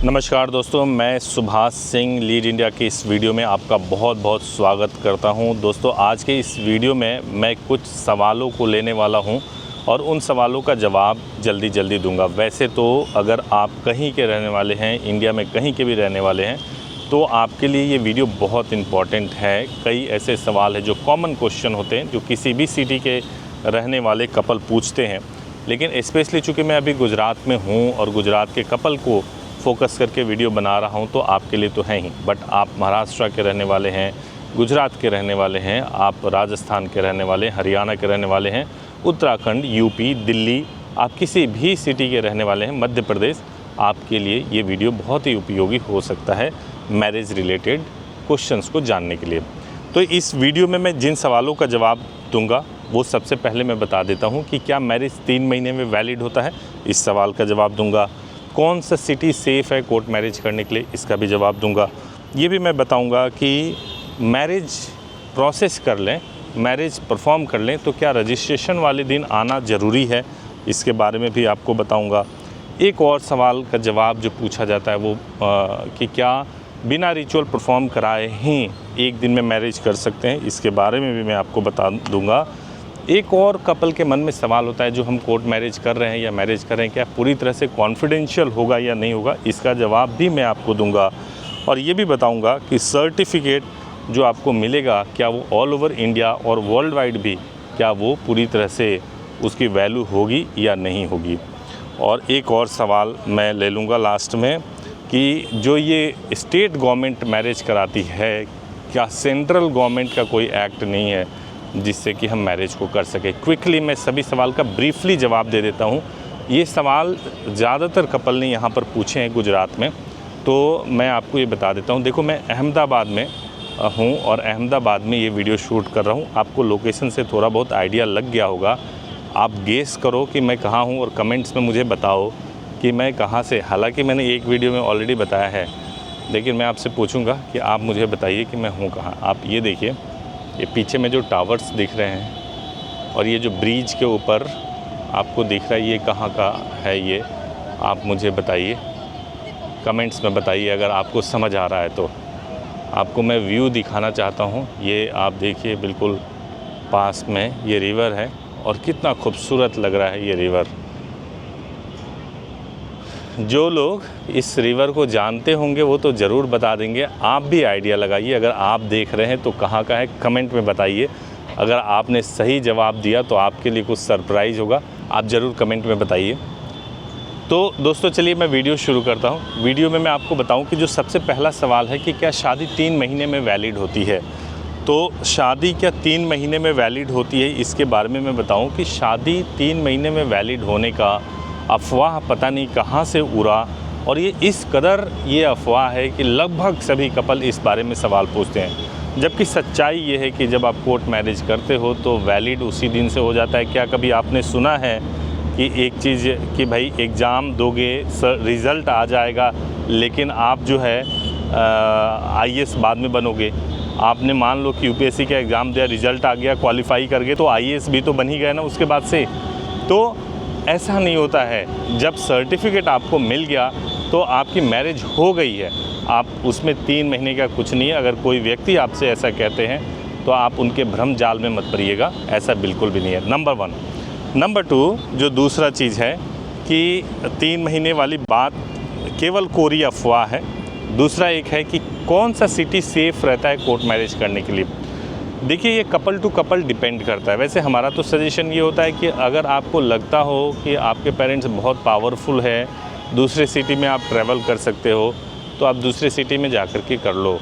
नमस्कार दोस्तों, मैं सुभाष सिंह लीड इंडिया की इस वीडियो में आपका बहुत बहुत स्वागत करता हूं। दोस्तों, आज के इस वीडियो में मैं कुछ सवालों को लेने वाला हूं और उन सवालों का जवाब जल्दी दूंगा। वैसे तो अगर आप कहीं के रहने वाले हैं, इंडिया में कहीं के भी रहने वाले हैं, तो आपके लिए ये वीडियो बहुत इम्पॉर्टेंट है। कई ऐसे सवाल हैं जो कॉमन क्वेश्चन होते हैं, जो किसी भी सिटी के रहने वाले कपल पूछते हैं। लेकिन स्पेशली चूँकि मैं अभी गुजरात में हूँ और गुजरात के कपल को फोकस करके वीडियो बना रहा हूं, तो आपके लिए तो है ही। बट आप महाराष्ट्र के रहने वाले हैं, गुजरात के रहने वाले हैं, आप राजस्थान के रहने वाले, हरियाणा के रहने वाले हैं, उत्तराखंड, यूपी, दिल्ली, आप किसी भी सिटी के रहने वाले हैं, मध्य प्रदेश, आपके लिए ये वीडियो बहुत ही उपयोगी हो सकता है मैरिज रिलेटेड क्वेश्चंस को जानने के लिए। तो इस वीडियो में मैं जिन सवालों का जवाब दूंगा वो सबसे पहले मैं बता देता हूँ कि क्या मैरिज 3 महीने में वैलिड होता है, इस सवाल का जवाब दूंगा। कौन सा सिटी सेफ़ है कोर्ट मैरिज करने के लिए, इसका भी जवाब दूंगा। ये भी मैं बताऊंगा कि मैरिज प्रोसेस कर लें, मैरिज परफॉर्म कर लें तो क्या रजिस्ट्रेशन वाले दिन आना ज़रूरी है, इसके बारे में भी आपको बताऊंगा। एक और सवाल का जवाब जो पूछा जाता है वो कि क्या बिना रिचुअल परफॉर्म कराए ही एक दिन में मैरिज कर सकते हैं, इसके बारे में भी मैं आपको बता दूँगा। एक और कपल के मन में सवाल होता है, जो हम कोर्ट मैरिज कर रहे हैं या मैरिज कर रहे हैं, क्या पूरी तरह से कॉन्फिडेंशियल होगा या नहीं होगा, इसका जवाब भी मैं आपको दूंगा। और ये भी बताऊंगा कि सर्टिफिकेट जो आपको मिलेगा, क्या वो ऑल ओवर इंडिया और वर्ल्ड वाइड भी, क्या वो पूरी तरह से उसकी वैल्यू होगी या नहीं होगी। और एक और सवाल मैं ले लूँगा लास्ट में कि जो ये स्टेट गवर्नमेंट मैरिज कराती है, क्या सेंट्रल गवर्नमेंट का कोई एक्ट नहीं है जिससे कि हम मैरिज को कर सकें। क्विकली मैं सभी सवाल का ब्रीफली जवाब दे देता हूँ। ये सवाल ज़्यादातर कपल ने यहाँ पर पूछे हैं गुजरात में, तो मैं आपको ये बता देता हूँ। देखो, मैं अहमदाबाद में हूँ और अहमदाबाद में ये वीडियो शूट कर रहा हूँ। आपको लोकेशन से थोड़ा बहुत आइडिया लग गया होगा। आप गेस करो कि मैं कहाँ हूँ और कमेंट्स में मुझे बताओ कि मैं कहाँ से। हालाँकि मैंने एक वीडियो में ऑलरेडी बताया है, लेकिन मैं आपसे पूछूँगा कि आप मुझे बताइए कि मैं हूँ कहाँ। आप ये देखिए, ये पीछे में जो टावर्स दिख रहे हैं और ये जो ब्रिज के ऊपर आपको दिख रहा है, ये कहाँ का है, ये आप मुझे बताइए, कमेंट्स में बताइए। अगर आपको समझ आ रहा है तो आपको मैं व्यू दिखाना चाहता हूँ। ये आप देखिए, बिल्कुल पास में ये रिवर है और कितना खूबसूरत लग रहा है ये रिवर। जो लोग इस रिवर को जानते होंगे वो तो ज़रूर बता देंगे। आप भी आइडिया लगाइए, अगर आप देख रहे हैं तो कहाँ का है, कमेंट में बताइए। अगर आपने सही जवाब दिया तो आपके लिए कुछ सरप्राइज़ होगा, आप ज़रूर कमेंट में बताइए। तो दोस्तों, चलिए मैं वीडियो शुरू करता हूँ। वीडियो में मैं आपको बताऊँ कि जो सबसे पहला सवाल है कि क्या शादी 3 महीने में वैलिड होती है। तो शादी क्या 3 महीने में वैलिड होती है, इसके बारे में मैं बताऊँ कि शादी 3 महीने में वैलिड होने का अफवाह पता नहीं कहाँ से उड़ा, और ये इस कदर ये अफवाह है कि लगभग सभी कपल इस बारे में सवाल पूछते हैं। जबकि सच्चाई ये है कि जब आप कोर्ट मैरिज करते हो तो वैलिड उसी दिन से हो जाता है। क्या कभी आपने सुना है कि एक चीज़ कि भाई एग्ज़ाम दोगे, रिज़ल्ट आ जाएगा, लेकिन आप जो है IAS बाद में बनोगे। आपने मान लो कि UPSC का एग्ज़ाम दिया, रिज़ल्ट आ गया, क्वालिफाई कर गए, तो IAS भी तो बन ही गए ना उसके बाद से। तो ऐसा नहीं होता है। जब सर्टिफिकेट आपको मिल गया तो आपकी मैरिज हो गई है। आप उसमें 3 महीने का कुछ नहीं है। अगर कोई व्यक्ति आपसे ऐसा कहते हैं तो आप उनके भ्रम जाल में मत पड़िएगा, ऐसा बिल्कुल भी नहीं है। नंबर 1। नंबर 2, जो दूसरा चीज़ है कि 3 महीने वाली बात केवल कोरी अफवाह है। दूसरा एक है कि कौन सा सिटी सेफ़ रहता है कोर्ट मैरिज करने के लिए। देखिए, ये कपल टू कपल डिपेंड करता है। वैसे हमारा तो सजेशन ये होता है कि अगर आपको लगता हो कि आपके पेरेंट्स बहुत पावरफुल है, दूसरे सिटी में आप ट्रैवल कर सकते हो, तो आप दूसरे सिटी में जा कर के कर लो।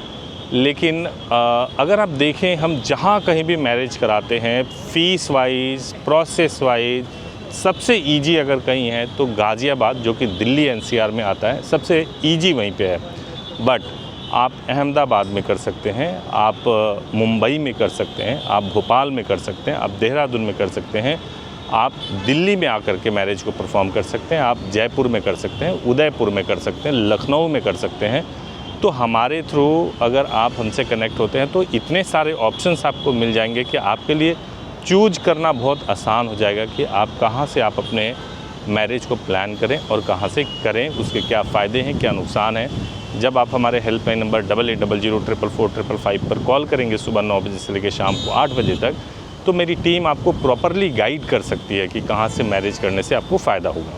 लेकिन अगर आप देखें, हम जहाँ कहीं भी मैरिज कराते हैं, फ़ीस वाइज, प्रोसेस वाइज सबसे ईजी अगर कहीं है तो गाज़ियाबाद, जो कि दिल्ली NCR में आता है, सबसे ईजी वहीं पे है। बट आप अहमदाबाद में कर सकते हैं, आप मुंबई में कर सकते हैं, आप भोपाल में कर सकते हैं, आप देहरादून में कर सकते हैं, आप दिल्ली में आकर के मैरिज को परफॉर्म कर सकते हैं, आप जयपुर में कर सकते हैं, उदयपुर में कर सकते हैं, लखनऊ में कर सकते हैं। तो हमारे थ्रू अगर आप हमसे कनेक्ट होते हैं तो इतने सारे ऑप्शंस आपको मिल जाएंगे कि आपके लिए चूज करना बहुत आसान हो जाएगा कि आप कहाँ से आप अपने मैरिज को प्लान करें और कहाँ से करें, उसके क्या फ़ायदे हैं, क्या नुकसान हैं। जब आप हमारे हेल्पलाइन नंबर 8800444555 पर कॉल करेंगे सुबह 9 बजे से लेकर शाम को 8 बजे तक, तो मेरी टीम आपको प्रॉपरली गाइड कर सकती है कि कहाँ से मैरिज करने से आपको फ़ायदा होगा।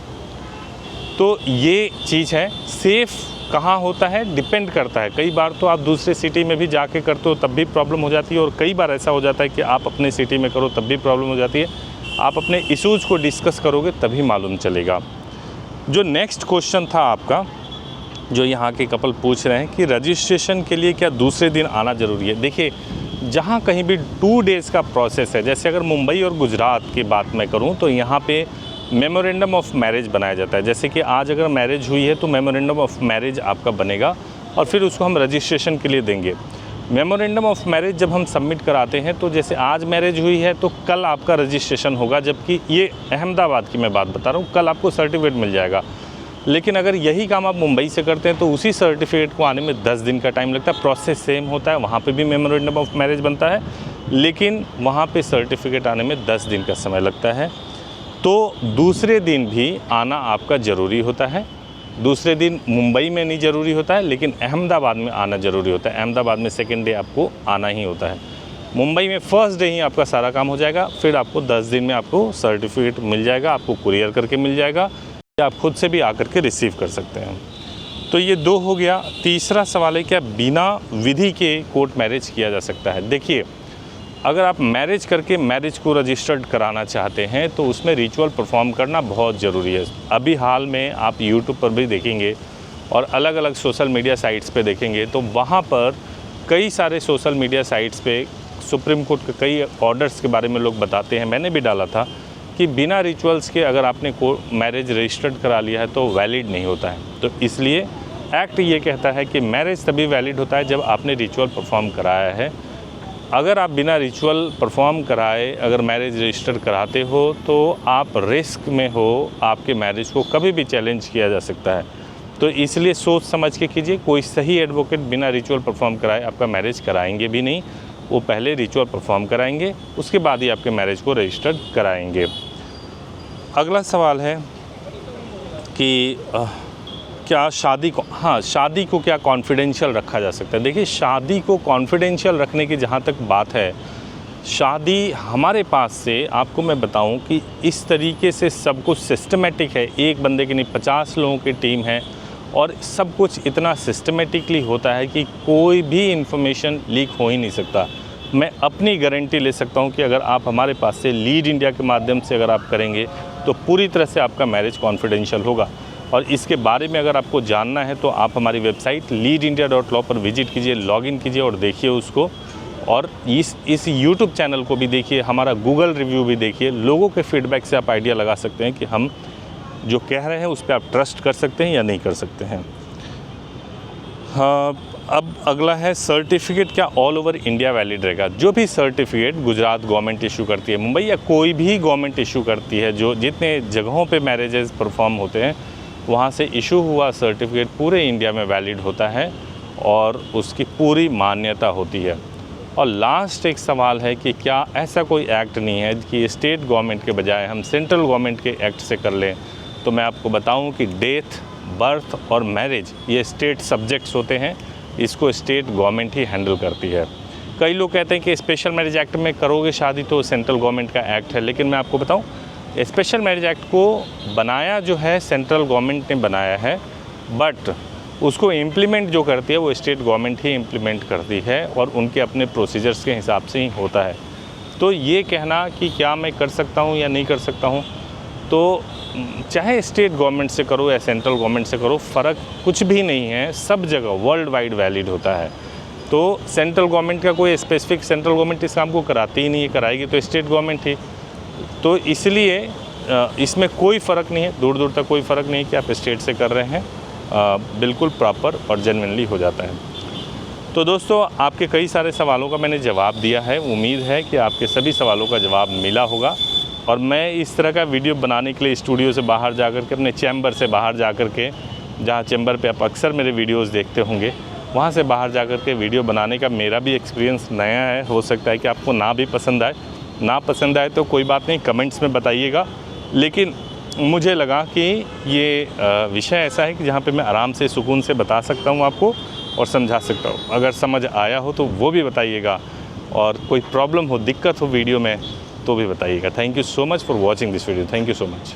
तो ये चीज़ है। सेफ़ कहाँ होता है डिपेंड करता है। कई बार तो आप दूसरे सिटी में भी जाके करते हो तब भी प्रॉब्लम हो जाती है, और कई बार ऐसा हो जाता है कि आप अपने सिटी में करो तब भी प्रॉब्लम हो जाती है। आप अपने इश्यूज़ को डिस्कस करोगे तभी मालूम चलेगा। जो नेक्स्ट क्वेश्चन था आपका, जो यहाँ के कपल पूछ रहे हैं कि रजिस्ट्रेशन के लिए क्या दूसरे दिन आना ज़रूरी है। देखिए, जहाँ कहीं भी 2 डेज़ का प्रोसेस है, जैसे अगर मुंबई और गुजरात की बात मैं करूँ तो यहाँ पे मेमोरेंडम ऑफ मैरिज बनाया जाता है। जैसे कि आज अगर मैरिज हुई है तो मेमोरेंडम ऑफ मैरिज आपका बनेगा और फिर उसको हम रजिस्ट्रेशन के लिए देंगे। मेमोरेंडम ऑफ मैरिज जब हम सबमिट कराते हैं तो जैसे आज मैरिज हुई है तो कल आपका रजिस्ट्रेशन होगा, जबकि ये अहमदाबाद की मैं बात बता रहा हूँ, कल आपको सर्टिफिकेट मिल जाएगा। लेकिन अगर यही काम आप मुंबई से करते हैं तो उसी सर्टिफिकेट को आने में 10 दिन का टाइम लगता है। प्रोसेस सेम होता है, वहाँ पे भी मेमोरेंडम ऑफ मैरिज बनता है, लेकिन वहाँ पे सर्टिफिकेट आने में 10 दिन का समय लगता है। तो दूसरे दिन भी आना आपका ज़रूरी होता है। दूसरे दिन मुंबई में नहीं ज़रूरी होता है, लेकिन अहमदाबाद में आना ज़रूरी होता है। अहमदाबाद में सेकेंड डे आपको आना ही होता है। मुंबई में फर्स्ट डे ही आपका सारा काम हो जाएगा, फिर आपको 10 दिन में आपको सर्टिफिकेट मिल जाएगा, आपको कुरियर करके मिल जाएगा, या आप खुद से भी आकर के रिसीव कर सकते हैं। तो ये 2 हो गया। तीसरा सवाल है क्या बिना विधि के कोर्ट मैरिज किया जा सकता है। देखिए, अगर आप मैरिज करके मैरिज को रजिस्टर्ड कराना चाहते हैं तो उसमें रिचुअल परफॉर्म करना बहुत ज़रूरी है। अभी हाल में आप यूट्यूब पर भी देखेंगे और अलग अलग सोशल मीडिया साइट्स पे देखेंगे तो वहाँ पर कई सारे सोशल मीडिया साइट्स पे सुप्रीम कोर्ट के कई ऑर्डर्स के बारे में लोग बताते हैं। मैंने भी डाला था कि बिना रिचुअल्स के अगर आपने मैरिज रजिस्टर्ड करा लिया है तो वैलिड नहीं होता है। तो इसलिए एक्ट ये कहता है कि मैरिज तभी वैलिड होता है जब आपने रिचुअल परफॉर्म कराया है। अगर आप बिना रिचुअल परफॉर्म कराए अगर मैरिज रजिस्टर कराते हो तो आप रिस्क में हो, आपके मैरिज को कभी भी चैलेंज किया जा सकता है। तो इसलिए सोच समझ के कीजिए। कोई सही एडवोकेट बिना रिचुअल परफॉर्म कराए आपका मैरिज कराएंगे भी नहीं। वो पहले रिचुअल परफॉर्म कराएंगे, उसके बाद ही आपके मैरिज को रजिस्टर्ड कराएंगे। अगला सवाल है कि क्या शादी को क्या कॉन्फिडेंशियल रखा जा सकता है। देखिए, शादी को कॉन्फिडेंशियल रखने की जहाँ तक बात है, शादी हमारे पास से आपको मैं बताऊं कि इस तरीके से सब कुछ सिस्टमेटिक है। एक बंदे की नहीं, 50 लोगों की टीम है और सब कुछ इतना सिस्टमेटिकली होता है कि कोई भी इन्फॉर्मेशन लीक हो ही नहीं सकता। मैं अपनी गारंटी ले सकता हूं कि अगर आप हमारे पास से लीड इंडिया के माध्यम से अगर आप करेंगे तो पूरी तरह से आपका मैरिज कॉन्फिडेंशियल होगा। और इसके बारे में अगर आपको जानना है तो आप हमारी वेबसाइट leadindia.law पर विजिट कीजिए, लॉगिन कीजिए और देखिए उसको। और इस यूट्यूब चैनल को भी देखिए, हमारा गूगल रिव्यू भी देखिए। लोगों के फीडबैक से आप आइडिया लगा सकते हैं कि हम जो कह रहे हैं उस पर आप ट्रस्ट कर सकते हैं या नहीं कर सकते हैं। हाँ, अब अगला है सर्टिफिकेट क्या ऑल ओवर इंडिया वैलिड रहेगा। जो भी सर्टिफिकेट गुजरात गवर्नमेंट इशू करती है, मुंबई या कोई भी गवर्नमेंट इशू करती है, जो जितने जगहों पे मैरिजेस परफॉर्म होते हैं वहाँ से इशू हुआ सर्टिफिकेट पूरे इंडिया में वैलिड होता है और उसकी पूरी मान्यता होती है। और लास्ट एक सवाल है कि क्या ऐसा कोई एक्ट नहीं है कि स्टेट गवर्नमेंट के बजाय हम सेंट्रल गवर्नमेंट के एक्ट से कर लें। तो मैं आपको बताऊं कि डेथ, बर्थ और मैरिज ये स्टेट सब्जेक्ट्स होते हैं, इसको स्टेट गवर्नमेंट ही हैंडल करती है। कई लोग कहते हैं कि स्पेशल मैरिज एक्ट में करोगे शादी तो सेंट्रल गवर्नमेंट का एक्ट है, लेकिन मैं आपको बताऊं स्पेशल मैरिज एक्ट को बनाया जो है सेंट्रल गवर्नमेंट ने बनाया है, बट उसको इम्प्लीमेंट जो करती है वो स्टेट गवर्नमेंट ही इम्प्लीमेंट करती है और उनके अपने प्रोसीजर्स के हिसाब से ही होता है। तो ये कहना कि क्या मैं कर सकता हूँ या नहीं कर सकता हूँ, तो चाहे स्टेट गवर्नमेंट से करो या सेंट्रल गवर्नमेंट से करो, फ़र्क कुछ भी नहीं है, सब जगह वर्ल्ड वाइड वैलिड होता है। तो सेंट्रल गवर्नमेंट का कोई स्पेसिफिक सेंट्रल गवर्नमेंट इस काम को कराती ही नहीं है, कराएगी तो स्टेट गवर्नमेंट ही। तो इसलिए इसमें कोई फ़र्क नहीं है, दूर दूर तक कोई फ़र्क नहीं कि आप स्टेट से कर रहे हैं, बिल्कुल प्रॉपर और जेन्युइनली हो जाता है। तो दोस्तों, आपके कई सारे सवालों का मैंने जवाब दिया है। उम्मीद है कि आपके सभी सवालों का जवाब मिला होगा। और मैं इस तरह का वीडियो बनाने के लिए स्टूडियो से बाहर जाकर के, अपने चैम्बर से बाहर जाकर के, जहाँ चैम्बर पे आप अक्सर मेरे वीडियोस देखते होंगे, वहाँ से बाहर जाकर के वीडियो बनाने का मेरा भी एक्सपीरियंस नया है। हो सकता है कि आपको ना भी पसंद आए, ना पसंद आए तो कोई बात नहीं, कमेंट्स में बताइएगा। लेकिन मुझे लगा कि ये विषय ऐसा है कि जहाँ पे मैं आराम से सुकून से बता सकता हूँ आपको और समझा सकता हूँ। अगर समझ आया हो तो वो भी बताइएगा, और कोई प्रॉब्लम हो, दिक्कत हो वीडियो में तो भी बताइएगा। Thank you so much for watching this video. Thank you so much.